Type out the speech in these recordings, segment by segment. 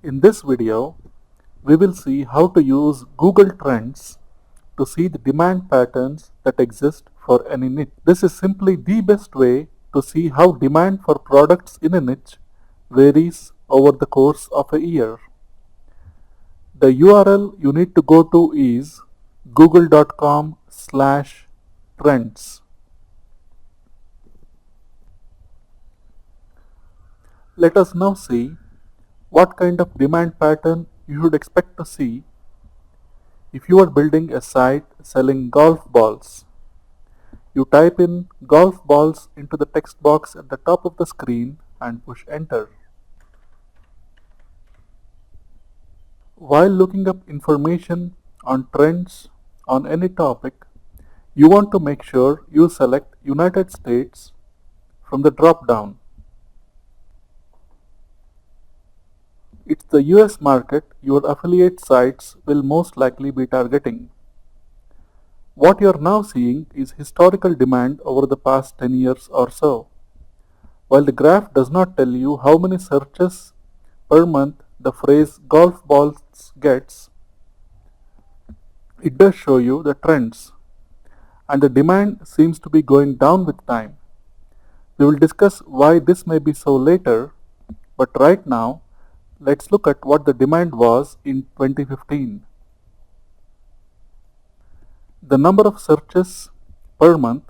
In this video, we will see how to use Google Trends to see the demand patterns that exist for any niche. This is simply the best way to see how demand for products in a niche varies over the course of a year. The URL you need to go to is google.com/trends. Let us now see what kind of demand pattern you should expect to see if you are building a site selling golf balls. You type in golf balls into the text box at the top of the screen and push enter. While looking up information on trends on any topic, you want to make sure you select United States from the drop down. It's the US market your affiliate sites will most likely be targeting. What you're now seeing is historical demand over the past 10 years or so. While the graph does not tell you how many searches per month the phrase golf balls gets, it does show you the trends, and the demand seems to be going down with time. We will discuss why this may be so later, but right now, let's look at what the demand was in 2015. The number of searches per month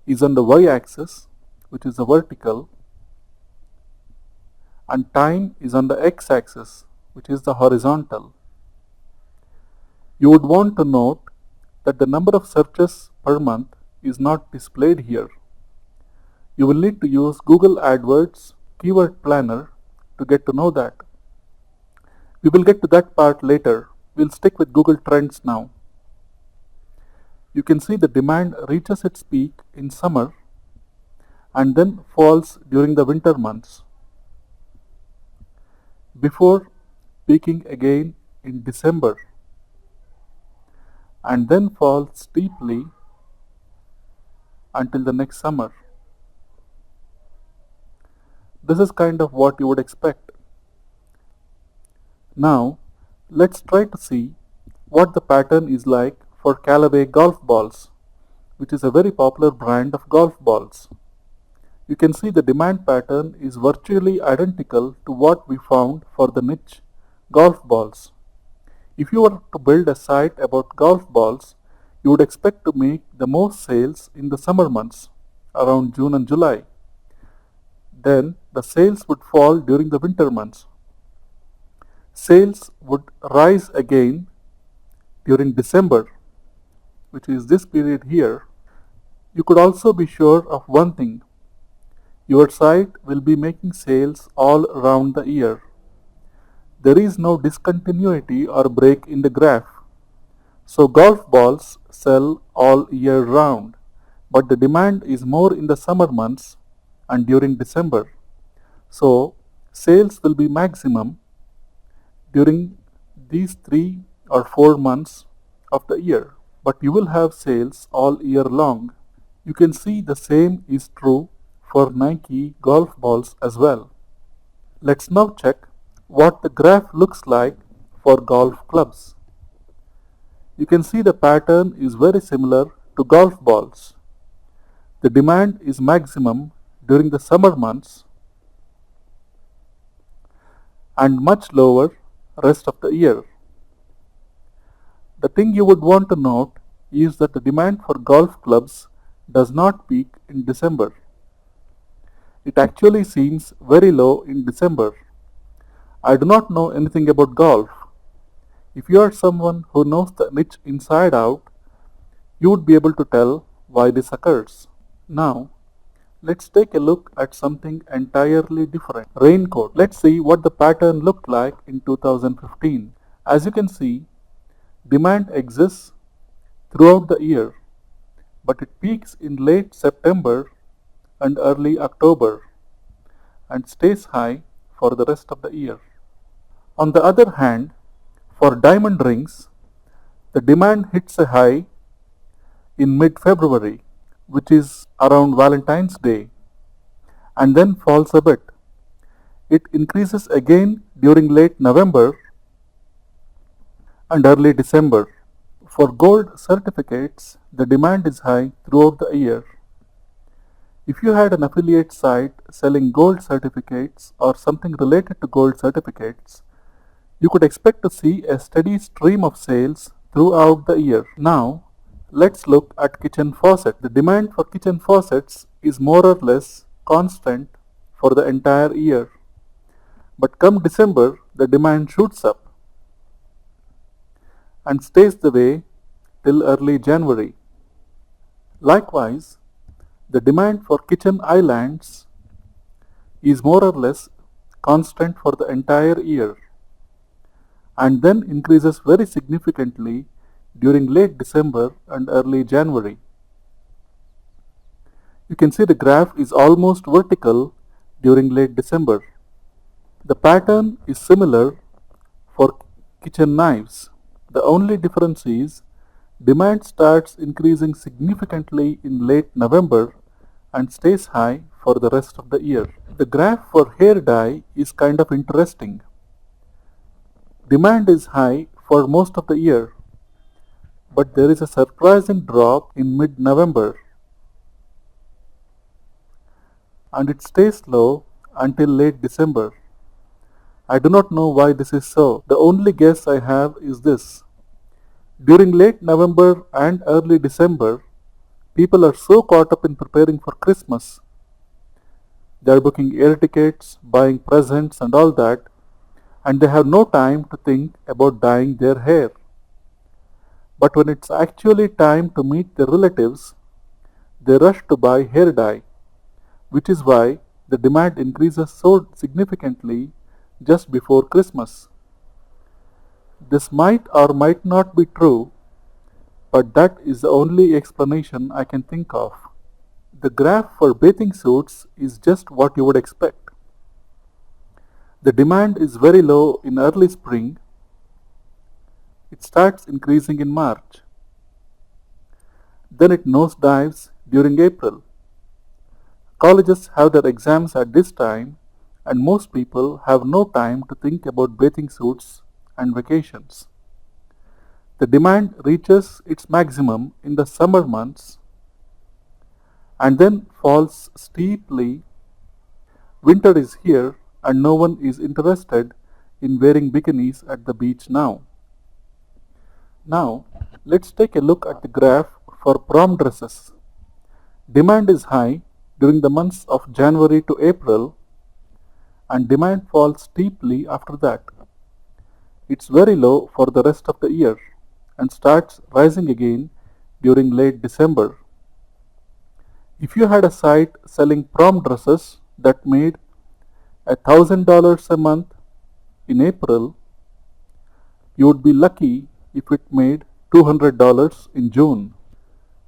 is on the y-axis, which is the vertical, and time is on the x-axis, which is the horizontal. You would want to note that the number of searches per month is not displayed here. You will need to use Google AdWords Keyword Planner to get to know that. We will get to that part later. We'll stick with Google Trends now. You can see the demand reaches its peak in summer and then falls during the winter months, before peaking again in December, and then falls steeply until the next summer. This is kind of what you would expect. Now, let's try to see what the pattern is like for Callaway golf balls, which is a very popular brand of golf balls. You can see the demand pattern is virtually identical to what we found for the niche golf balls. If you were to build a site about golf balls, you would expect to make the most sales in the summer months, around June and July. Then the sales would fall during the winter months. Sales would rise again during December, which is this period here. You could also be sure of one thing: your site will be making sales all around the year. There is no discontinuity or break in the graph. So golf balls sell all year round, but the demand is more in the summer months and during December. So sales will be maximum during these 3 or 4 months of the year, but you will have sales all year long. You can see the same is true for Nike golf balls as well. Let's now check what the graph looks like for golf clubs. You can see the pattern is very similar to golf balls. The demand is maximum during the summer months and much lower rest of the year. The thing you would want to note is that the demand for golf clubs does not peak in December. It actually seems very low in December. I do not know anything about golf. If you are someone who knows the niche inside out, you would be able to tell why this occurs. Now, let's take a look at something entirely different. Raincoat. Let's see what the pattern looked like in 2015. As you can see, demand exists throughout the year, but it peaks in late September and early October and stays high for the rest of the year. On the other hand, for diamond rings, the demand hits a high in mid-February, which is around Valentine's Day, and then falls a bit. It increases again during late November and early December. For gold certificates, the demand is high throughout the year. If you had an affiliate site selling gold certificates or something related to gold certificates, you could expect to see a steady stream of sales throughout the year. Now, let's look at kitchen faucet. The demand for kitchen faucets is more or less constant for the entire year. But come December, the demand shoots up and stays the way till early January. Likewise, the demand for kitchen islands is more or less constant for the entire year and then increases very significantly during late December and early January. You can see the graph is almost vertical during late December. The pattern is similar for kitchen knives. The only difference is demand starts increasing significantly in late November and stays high for the rest of the year. The graph for hair dye is kind of interesting. Demand is high for most of the year, but there is a surprising drop in mid-November and it stays low until late December. I do not know why this is so. The only guess I have is this. During late November and early December, people are so caught up in preparing for Christmas. They are booking air tickets, buying presents and all that, and they have no time to think about dyeing their hair. But when it's actually time to meet their relatives, they rush to buy hair dye, which is why the demand increases so significantly just before Christmas. This might or might not be true, but that is the only explanation I can think of. The graph for bathing suits is just what you would expect. The demand is very low in early spring. It starts increasing in March. Then it nosedives during April. Colleges have their exams at this time, and most people have no time to think about bathing suits and vacations. The demand reaches its maximum in the summer months and then falls steeply. Winter is here and no one is interested in wearing bikinis at the beach now. Now, let's take a look at the graph for prom dresses. Demand is high during the months of January to April and demand falls steeply after that. It's very low for the rest of the year and starts rising again during late December. If you had a site selling prom dresses that made $1,000 a month in April, you would be lucky if it made $200 in June.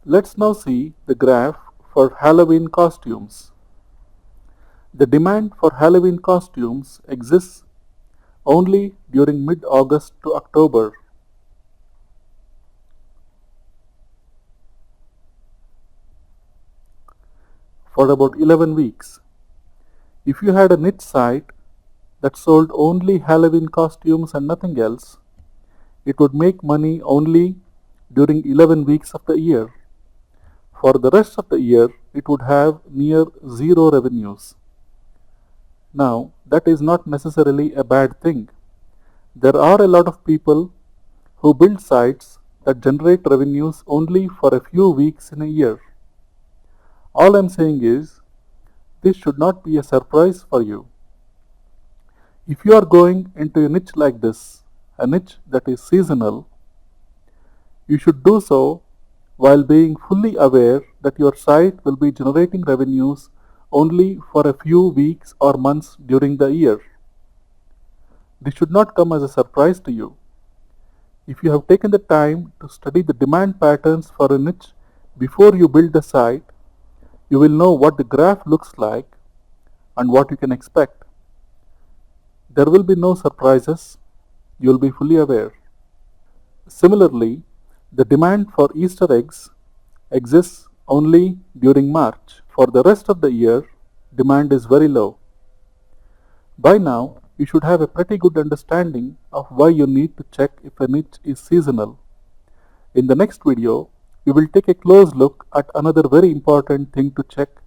Let's now see the graph for Halloween costumes. The demand for Halloween costumes exists only during mid-August to October. For about 11 weeks. If you had a niche site that sold only Halloween costumes and nothing else, it would make money only during 11 weeks of the year. For the rest of the year, it would have near zero revenues. Now, that is not necessarily a bad thing. There are a lot of people who build sites that generate revenues only for a few weeks in a year. All I'm saying is, this should not be a surprise for you. If you are going into a niche like this, a niche that is seasonal, you should do so while being fully aware that your site will be generating revenues only for a few weeks or months during the year. This should not come as a surprise to you. If you have taken the time to study the demand patterns for a niche before you build the site, you will know what the graph looks like and what you can expect. There will be no surprises. You will be fully aware. Similarly, the demand for Easter eggs exists only during March. For the rest of the year, demand is very low. By now, you should have a pretty good understanding of why you need to check if a niche is seasonal. In the next video, we will take a close look at another very important thing to check: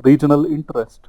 regional interest.